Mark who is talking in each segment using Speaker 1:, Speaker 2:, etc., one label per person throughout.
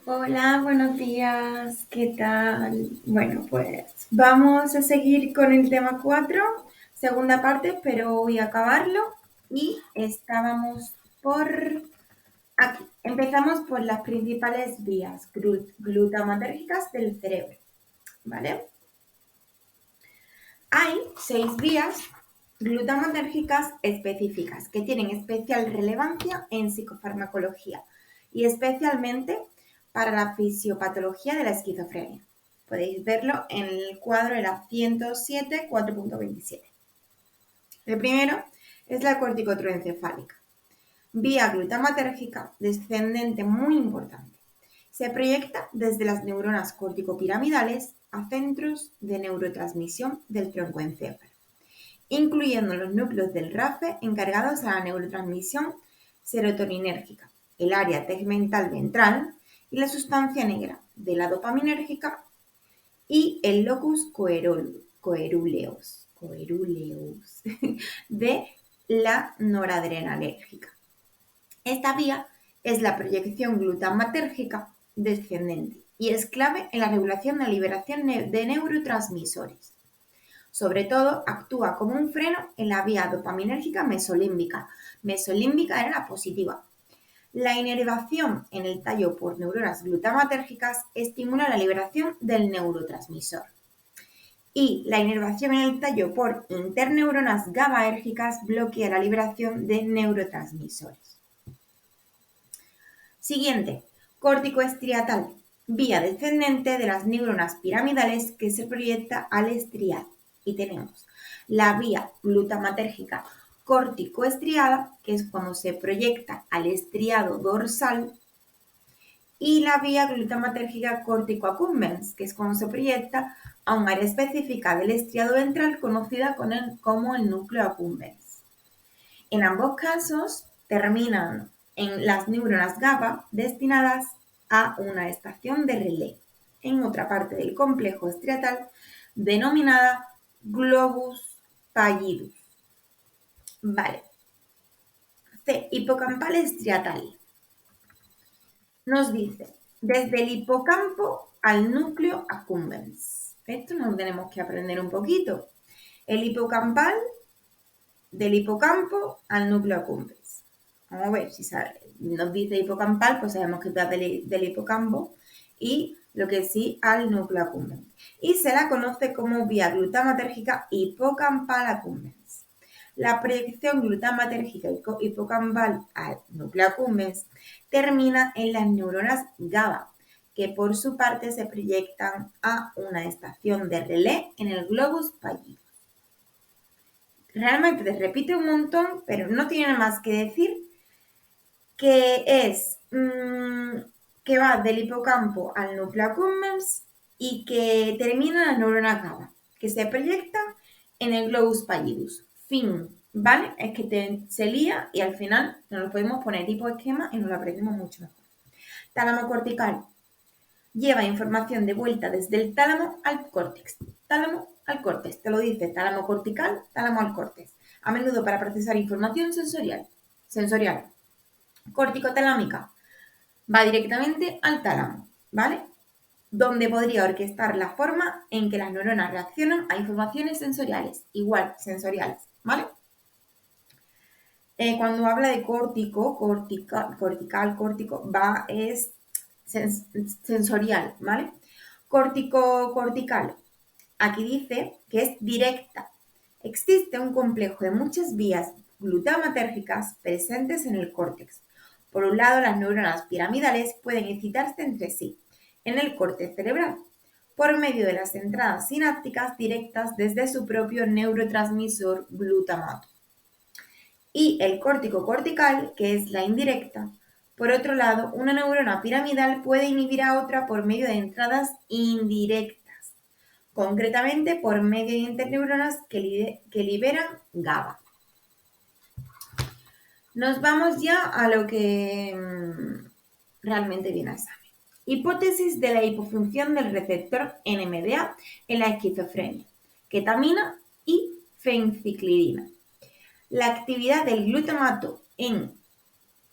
Speaker 1: Hola, buenos días, ¿qué tal? Bueno, pues vamos a seguir con el tema 4, segunda parte, pero voy a acabarlo y estábamos por aquí. Empezamos por las principales vías glutamatérgicas del cerebro, ¿vale? Hay 6 vías glutamatérgicas específicas que tienen especial relevancia en psicofarmacología y especialmente para la fisiopatología de la esquizofrenia. Podéis verlo en el cuadro de la 107, 4.27. El primero es la corticotroencefálica, vía glutamatérgica descendente muy importante. Se proyecta desde las neuronas corticopiramidales a centros de neurotransmisión del troncoencéfalo, incluyendo los núcleos del RAFE encargados a la neurotransmisión serotoninérgica, el área tegmental ventral y la sustancia negra de la dopaminérgica y el locus coeruleus de la noradrenalérgica. Esta vía es la proyección glutamatérgica descendente y es clave en la regulación de la liberación de neurotransmisores. Sobre todo, actúa como un freno en la vía dopaminérgica mesolímbica. Mesolímbica era la positiva. La inervación en el tallo por neuronas glutamatérgicas estimula la liberación del neurotransmisor. Y la inervación en el tallo por interneuronas GABAérgicas bloquea la liberación de neurotransmisores. Siguiente, corticoestriatal, vía descendente de las neuronas piramidales que se proyecta al estriado. Y tenemos la vía glutamatérgica corticoestriada, que es cuando se proyecta al estriado dorsal, y la vía glutamatérgica corticoaccumbens, que es cuando se proyecta a un área específica del estriado ventral conocida como el núcleo accumbens. En ambos casos terminan en las neuronas GABA destinadas a una estación de relé en otra parte del complejo estriatal denominada globus pallidus. Vale. C. Hipocampal estriatal. Nos dice, desde el hipocampo al núcleo accumbens. Esto nos tenemos que aprender un poquito. El hipocampal, del hipocampo al núcleo accumbens. Vamos a ver si nos dice hipocampal, pues sabemos que va del hipocampo y lo que sí al núcleo accumbens. Y se la conoce como vía glutamatérgica hipocampal accumbens. La proyección glutamatérgica hipocampal al núcleo accumbens termina en las neuronas GABA, que por su parte se proyectan a una estación de relé en el globus pallidus. Realmente te repite un montón, pero no tiene nada más que decir que es que va del hipocampo al núcleo accumbens y que termina en la neurona GABA, que se proyecta en el globus pallidus. Fin, ¿vale? Es que se lía y al final nos lo podemos poner tipo esquema y nos lo aprendemos mucho mejor. Tálamo cortical. Lleva información de vuelta desde el tálamo al córtex. Tálamo al córtex. Te lo dice tálamo cortical, tálamo al córtex. A menudo para procesar información sensorial. Corticotalámica. Va directamente al tálamo, ¿vale? Donde podría orquestar la forma en que las neuronas reaccionan a informaciones sensoriales, igual sensoriales, ¿vale? Cuando habla de cortical, es sensorial, ¿vale? Cortical, aquí dice que es directa. Existe un complejo de muchas vías glutamatérgicas presentes en el córtex. Por un lado, las neuronas piramidales pueden excitarse entre sí en el córtex cerebral por medio de las entradas sinápticas directas desde su propio neurotransmisor glutamato. Y el córtico cortical, que es la indirecta. Por otro lado, una neurona piramidal puede inhibir a otra por medio de entradas indirectas, concretamente por medio de interneuronas que liberan GABA. Nos vamos ya a lo que realmente viene a examen. Hipótesis de la hipofunción del receptor NMDA en la esquizofrenia, ketamina y fenciclidina. La actividad del glutamato en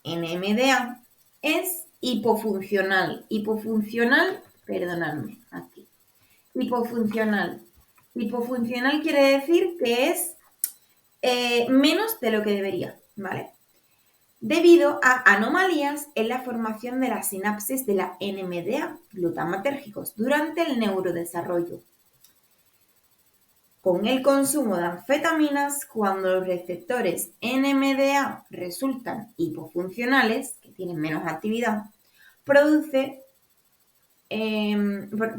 Speaker 1: NMDA es hipofuncional. Perdonadme, aquí. Hipofuncional. Hipofuncional quiere decir que es menos de lo que debería, ¿vale? Debido a anomalías en la formación de las sinapsis de la NMDA, glutamatérgicos, durante el neurodesarrollo. Con el consumo de anfetaminas, cuando los receptores NMDA resultan hipofuncionales, que tienen menos actividad, produce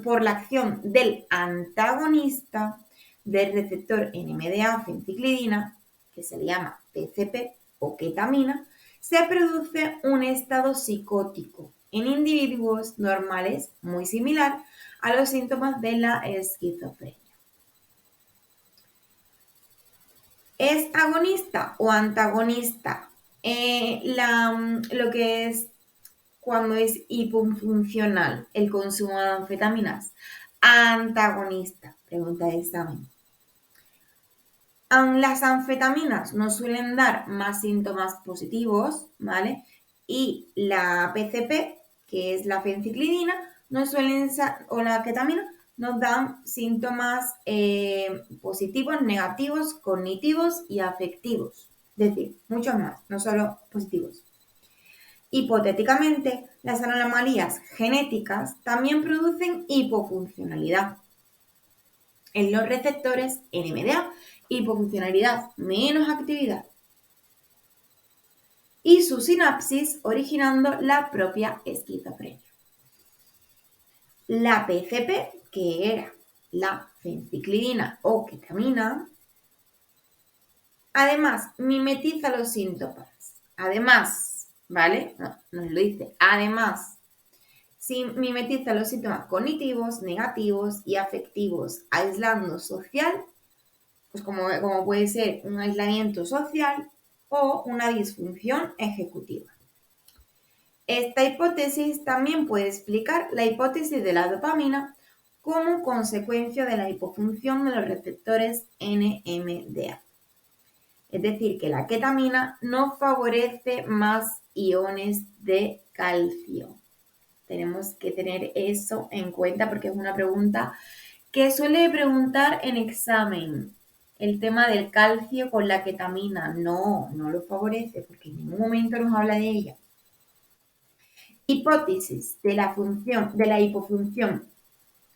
Speaker 1: por la acción del antagonista del receptor NMDA-fenciclidina, que se le llama PCP o ketamina, se produce un estado psicótico en individuos normales muy similar a los síntomas de la esquizofrenia. ¿Es agonista o antagonista? Lo que es cuando es hipofuncional el consumo de anfetaminas. Antagonista, pregunta de examen. Las anfetaminas nos suelen dar más síntomas positivos, ¿vale? Y la PCP, que es la fenciclidina, o la ketamina, nos dan síntomas positivos, negativos, cognitivos y afectivos. Es decir, muchos más, no solo positivos. Hipotéticamente, las anomalías genéticas también producen hipofuncionalidad en los receptores NMDA, hipofuncionalidad, menos actividad, y su sinapsis originando la propia esquizofrenia. La PCP, que era la fenciclidina o ketamina, además mimetiza los síntomas. Además, ¿vale? No, nos lo dice. Además, mimetiza los síntomas cognitivos, negativos y afectivos, aislando social, pues como puede ser un aislamiento social o una disfunción ejecutiva. Esta hipótesis también puede explicar la hipótesis de la dopamina como consecuencia de la hipofunción de los receptores NMDA. Es decir, que la ketamina no favorece más iones de calcio. Tenemos que tener eso en cuenta porque es una pregunta que suele preguntar en examen. El tema del calcio con la ketamina no lo favorece porque en ningún momento nos habla de ella. Hipótesis de la hipofunción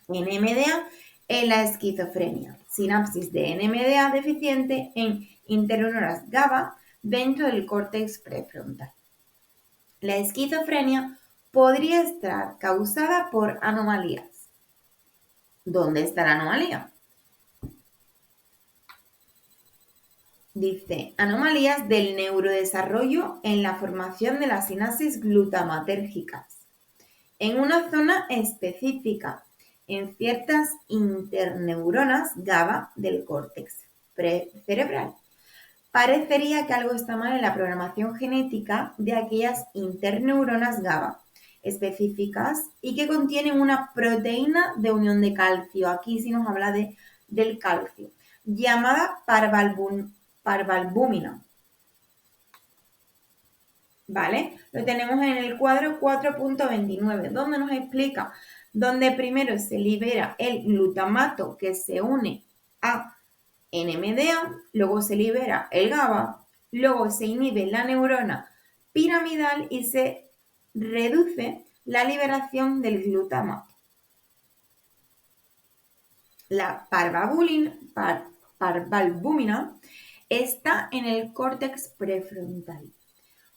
Speaker 1: NMDA en la esquizofrenia. Sinapsis de NMDA deficiente en interneuronas GABA dentro del córtex prefrontal. La esquizofrenia podría estar causada por anomalías. ¿Dónde está la anomalía? Dice, anomalías del neurodesarrollo en la formación de las sinapsis glutamatérgicas en una zona específica, en ciertas interneuronas GABA del córtex cerebral. Parecería que algo está mal en la programación genética de aquellas interneuronas GABA específicas y que contienen una proteína de unión de calcio. Aquí sí nos habla del calcio, llamada parvalbúmina. ¿Vale? Lo tenemos en el cuadro 4.29, donde nos explica, donde primero se libera el glutamato que se une a NMDA, luego se libera el GABA, luego se inhibe la neurona piramidal y se reduce la liberación del glutamato. La parvalbúmina está en el córtex prefrontal.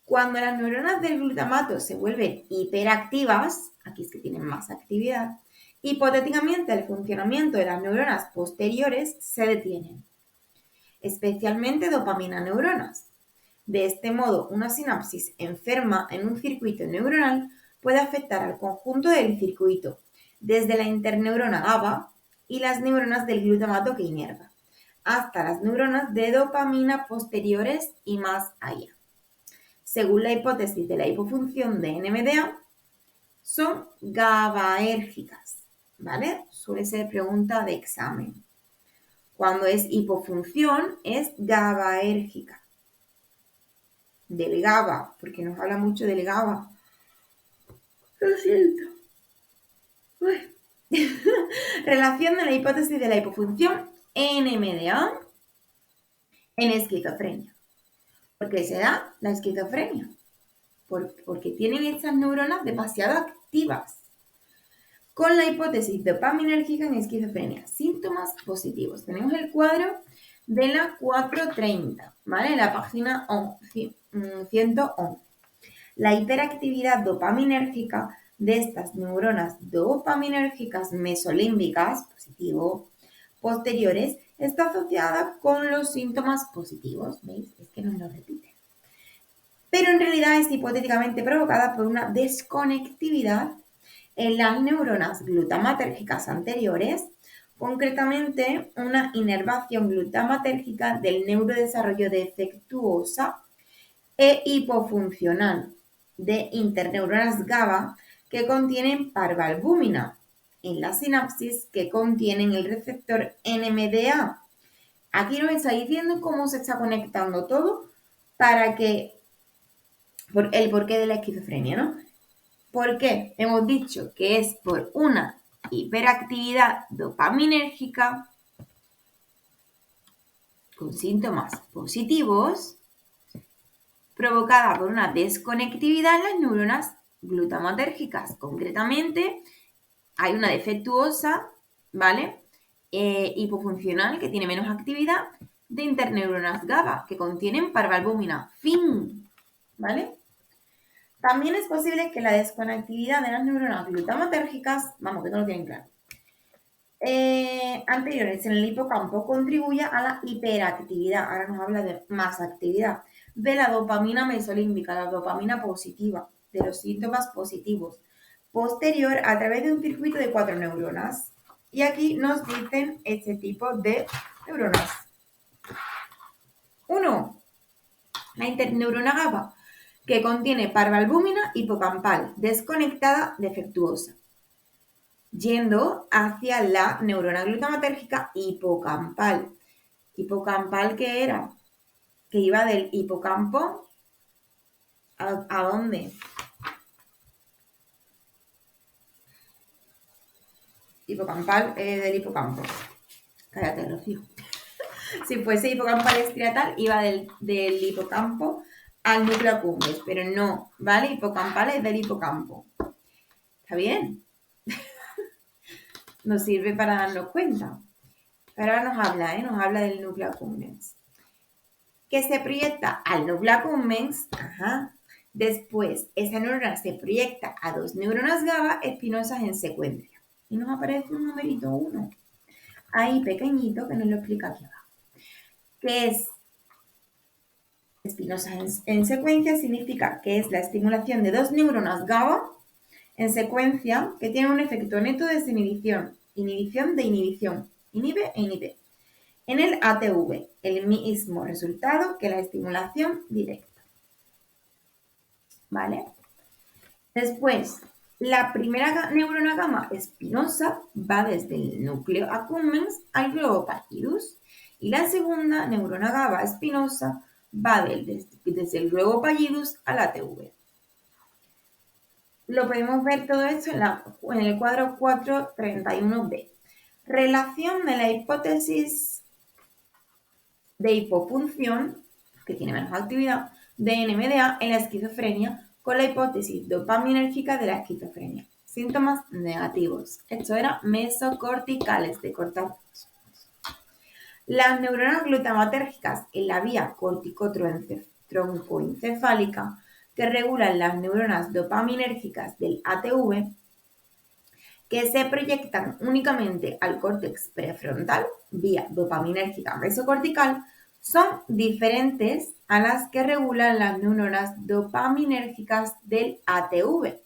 Speaker 1: Cuando las neuronas del glutamato se vuelven hiperactivas, aquí es que tienen más actividad, hipotéticamente el funcionamiento de las neuronas posteriores se detienen, especialmente dopamina neuronas. De este modo, una sinapsis enferma en un circuito neuronal puede afectar al conjunto del circuito, desde la interneurona GABA y las neuronas del glutamato que inerva, hasta las neuronas de dopamina posteriores y más allá. Según la hipótesis de la hipofunción de NMDA, son GABAérgicas, ¿vale? Suele ser pregunta de examen. Cuando es hipofunción, es GABAérgica. Del GABA, porque nos habla mucho del GABA. Lo siento. Uy. Relación de la hipótesis de la hipofunción NMDA en esquizofrenia. ¿Por qué se da la esquizofrenia? Porque tienen estas neuronas demasiado activas. Con la hipótesis dopaminérgica en esquizofrenia, síntomas positivos. Tenemos el cuadro de la 430, ¿vale? La página 111. La hiperactividad dopaminérgica de estas neuronas dopaminérgicas mesolímbicas, positivo, posteriores, está asociada con los síntomas positivos. ¿Veis? Es que nos lo repite. Pero en realidad es hipotéticamente provocada por una desconectividad en las neuronas glutamatérgicas anteriores, concretamente una inervación glutamatérgica del neurodesarrollo defectuosa e hipofuncional de interneuronas GABA que contienen parvalbúmina en la sinapsis que contienen el receptor NMDA. Aquí nos está diciendo cómo se está conectando todo para que el porqué de la esquizofrenia, ¿no? ¿Por qué? Hemos dicho que es por una hiperactividad dopaminérgica con síntomas positivos provocada por una desconectividad en las neuronas glutamatérgicas. Concretamente, hay una defectuosa, ¿vale? Hipofuncional, que tiene menos actividad, de interneuronas GABA, que contienen parvalbúmina. Fin, ¿vale? También es posible que la desconectividad de las neuronas glutamatérgicas, vamos, que no lo tienen claro, anteriores en el hipocampo contribuya a la hiperactividad, ahora nos habla de más actividad, de la dopamina mesolímbica, la dopamina positiva, de los síntomas positivos, posterior a través de un circuito de 4 neuronas. Y aquí nos dicen este tipo de neuronas. 1. La interneurona GABA, que contiene parvalbúmina hipocampal, desconectada, defectuosa, yendo hacia la neurona glutamatérgica hipocampal. ¿Hipocampal qué era? Que iba del hipocampo ¿a dónde? Hipocampal del hipocampo. Cállate, Rocío. Si fuese hipocampal estriatal, iba del hipocampo al núcleo accumbens, pero no, ¿vale? Hipocampal es del hipocampo. ¿Está bien? Nos sirve para darnos cuenta. Pero ahora nos habla del núcleo accumbens. Que se proyecta al núcleo accumbens, después esa neurona se proyecta a 2 neuronas GABA espinosas en secuencia. Y nos aparece un numerito 1, ahí pequeñito, que nos lo explica aquí abajo. Que es espinosas en secuencia, significa que es la estimulación de 2 neuronas GABA en secuencia que tienen un efecto neto de desinhibición, inhibición de inhibición, inhibe e inhibe. En el ATV, el mismo resultado que la estimulación directa. ¿Vale? Después, la primera neurona gamma espinosa va desde el núcleo accumbens al globo pallidus y la segunda neurona GABA espinosa va desde el globo pallidus al ATV. Lo podemos ver todo esto en el cuadro 431b. Relación de la hipótesis de hipofunción, que tiene menos actividad, de NMDA en la esquizofrenia con la hipótesis dopaminérgica de la esquizofrenia. Síntomas negativos. Esto era mesocorticales, de cortar. Las neuronas glutamatérgicas en la vía corticotroncoencefálica que regulan las neuronas dopaminérgicas del ATV, que se proyectan únicamente al córtex prefrontal vía dopaminérgica mesocortical, son diferentes a las que regulan las neuronas dopaminérgicas del ATV,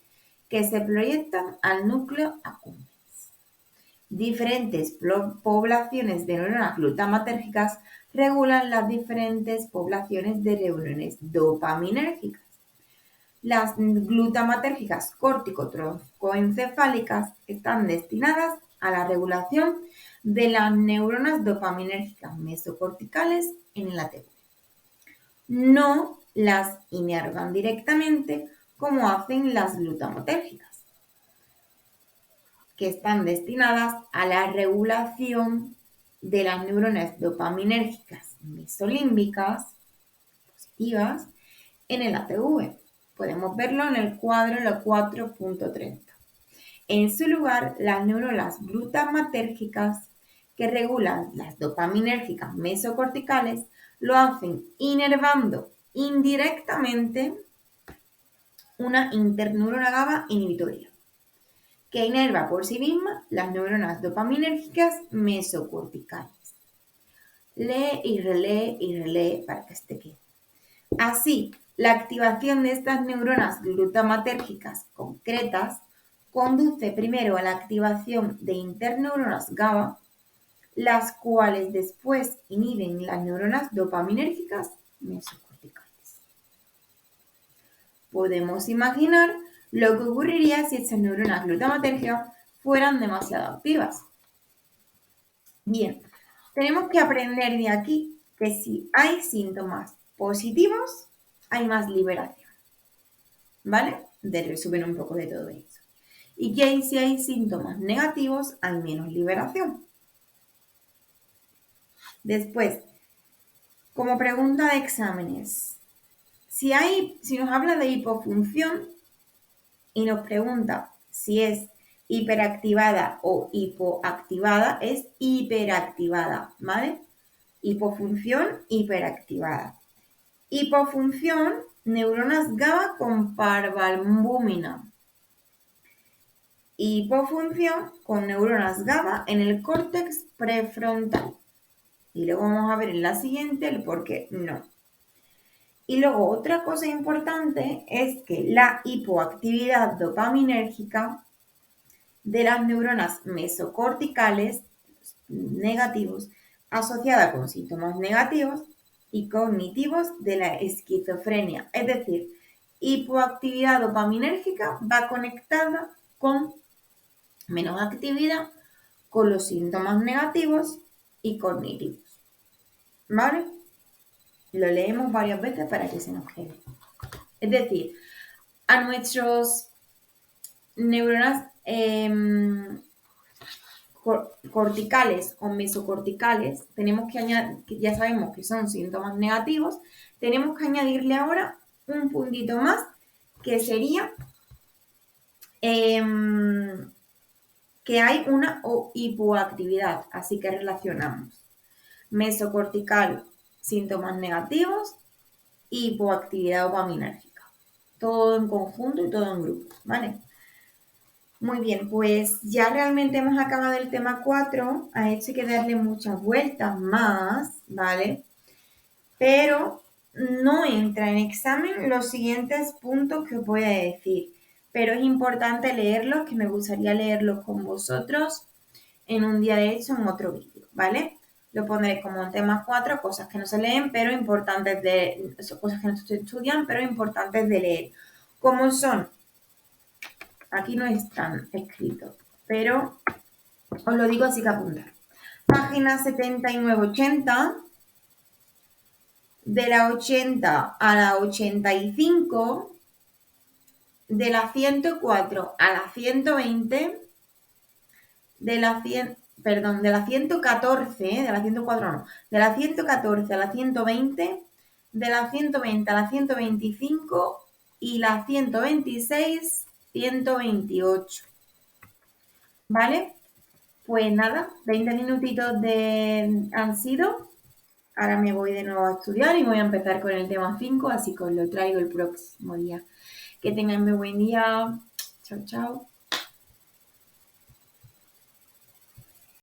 Speaker 1: que se proyectan al núcleo accumbens. Diferentes poblaciones de neuronas glutamatérgicas regulan las diferentes poblaciones de neuronas dopaminérgicas. Las glutamatérgicas córtico-troncoencefálicas están destinadas a la regulación de las neuronas dopaminérgicas mesocorticales en el ATV. No las inervan directamente como hacen las glutamatérgicas. que están destinadas a la regulación de las neuronas dopaminérgicas mesolímbicas positivas en el ATV. Podemos verlo en el cuadro en la 4.30. En su lugar, las neuronas glutamatérgicas que regulan las dopaminérgicas mesocorticales lo hacen inervando indirectamente una interneurona GABA inhibitoria que inerva por sí misma las neuronas dopaminérgicas mesocorticales. Lee y relee para que esté quede. Así, la activación de estas neuronas glutamatérgicas concretas conduce primero a la activación de interneuronas GABA, las cuales después inhiben las neuronas dopaminérgicas mesocorticales. Podemos imaginar lo que ocurriría si estas neuronas glutamatérgicas fueran demasiado activas. Bien, tenemos que aprender de aquí que si hay síntomas positivos, hay más liberación. ¿Vale? De resumen un poco de todo eso. Y que si hay síntomas negativos, hay menos liberación. Después, como pregunta de exámenes, si nos habla de hipofunción y nos pregunta si es hiperactivada o hipoactivada, es hiperactivada, ¿vale? Hipofunción, hiperactivada. Hipofunción, neuronas GABA con parvalbúmina. Hipofunción con neuronas GABA en el córtex prefrontal. Y luego vamos a ver en la siguiente el por qué no. Y luego otra cosa importante es que la hipoactividad dopaminérgica de las neuronas mesocorticales negativos asociada con síntomas negativos y cognitivos de la esquizofrenia. Es decir, hipoactividad dopaminérgica va conectada con menos actividad con los síntomas negativos y cognitivos. ¿Vale? Lo leemos varias veces para que se nos quede. Es decir, a nuestros neuronas corticales o mesocorticales, tenemos que añadir, que ya sabemos que son síntomas negativos, tenemos que añadirle ahora un puntito más, que sería que hay una hipoactividad, así que relacionamos mesocortical, síntomas negativos, hipoactividad dopaminérgica. Todo en conjunto y todo en grupo, ¿vale? Muy bien, pues ya realmente hemos acabado el tema 4. A esto hay que darle muchas vueltas más, ¿vale? Pero no entra en examen los siguientes puntos que os voy a decir. Pero es importante leerlos, que me gustaría leerlos con vosotros en un día de hecho en otro vídeo, ¿vale? Lo pondré como en tema 4, cosas que no se leen, pero importantes de... cosas que no se estudian, pero importantes de leer. Como son... Aquí no están escritos, pero os lo digo así que apuntar. Página 79-80, de la 80 a la 85, de la 104 a la 120, de la 114, de la 104 no, de la 114 a la 120, de la 120 a la 125 y la 126, 128. ¿Vale? Pues nada, 20 minutitos han sido. Ahora me voy de nuevo a estudiar y voy a empezar con el tema 5, así que os lo traigo el próximo día. Que tengan muy buen día. Chao, chao.